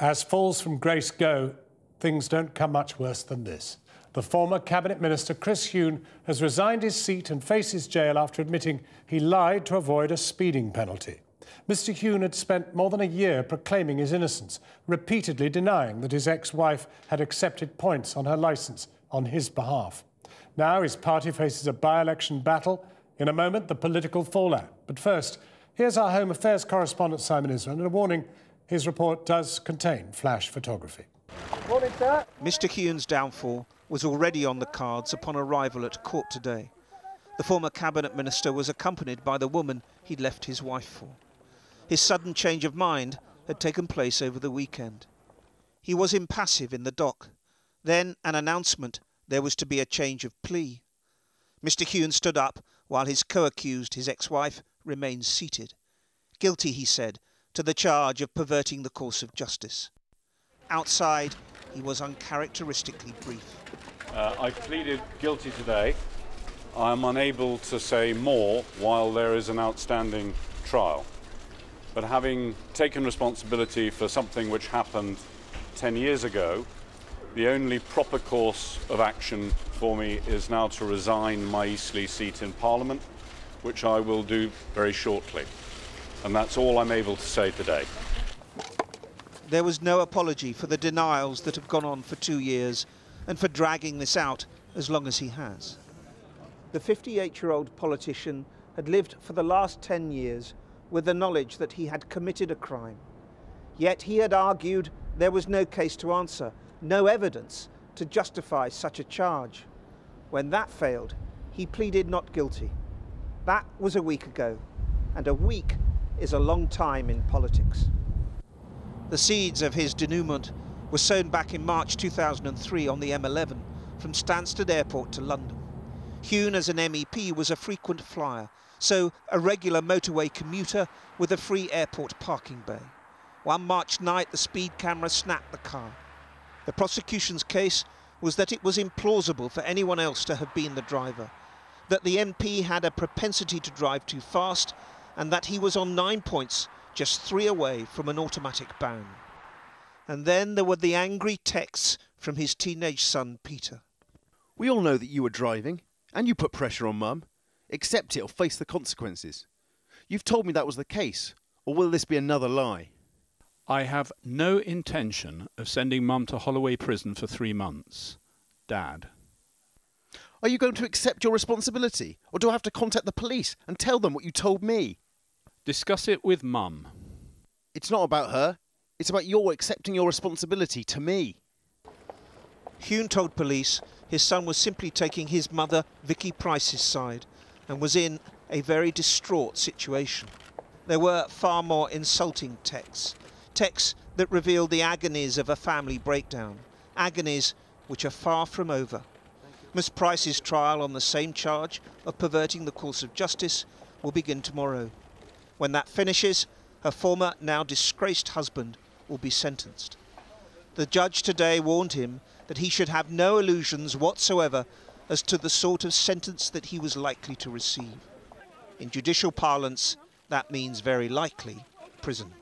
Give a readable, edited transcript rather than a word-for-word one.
As falls from grace go, things don't come much worse than this. The former Cabinet Minister, Chris Huhne, has resigned his seat and faces jail after admitting he lied to avoid a speeding penalty. Mr. Huhne had spent more than a year proclaiming his innocence, repeatedly denying that his ex-wife had accepted points on her licence on his behalf. Now his party faces a by-election battle. In a moment, the political fallout. But first, here's our Home Affairs correspondent, Simon Israel, and a warning: his report does contain flash photography. Morning, sir. Mr. Huhne's downfall was already on the cards upon arrival at court today. The former Cabinet Minister was accompanied by the woman he'd left his wife for. His sudden change of mind had taken place over the weekend. He was impassive in the dock. Then an announcement there was to be a change of plea. Mr. Huhne stood up while his co-accused, his ex-wife, remained seated. Guilty, he said, to the charge of perverting the course of justice. Outside, he was uncharacteristically brief. I pleaded guilty today. I am unable to say more while there is an outstanding trial. But having taken responsibility for something which happened 10 years ago, the only proper course of action for me is now to resign my Eastleigh seat in Parliament, which I will do very shortly. And that's all I'm able to say today. There was no apology for the denials that have gone on for 2 years and for dragging this out as long as he has. The 58-year-old politician had lived for the last 10 years with the knowledge that he had committed a crime. Yet he had argued there was no case to answer, no evidence to justify such a charge. When that failed, he pleaded not guilty. That was a week ago, and a week is a long time in politics. The seeds of his denouement were sown back in March 2003 on the M11 from Stansted Airport to London. Huhne, as an MEP, was a frequent flyer, so a regular motorway commuter with a free airport parking bay. One March night, the speed camera snapped the car. The prosecution's case was that it was implausible for anyone else to have been the driver, that the MP had a propensity to drive too fast, and that he was on 9 points, just 3 away from an automatic ban. And then there were the angry texts from his teenage son, Peter. We all know that you were driving, and you put pressure on Mum. Accept it or face the consequences. You've told me that was the case, or will this be another lie? I have no intention of sending Mum to Holloway Prison for 3 months. Dad. Are you going to accept your responsibility, or do I have to contact the police and tell them what you told me? Discuss it with Mum. It's not about her. It's about your accepting your responsibility to me. Huhne told police his son was simply taking his mother, Vicky Price's side, and was in a very distraught situation. There were far more insulting texts that revealed the agonies of a family breakdown, agonies which are far from over. Miss Price's trial on the same charge of perverting the course of justice will begin tomorrow. When that finishes, her former, now disgraced husband will be sentenced. The judge today warned him that he should have no illusions whatsoever as to the sort of sentence that he was likely to receive. In judicial parlance, that means very likely prison.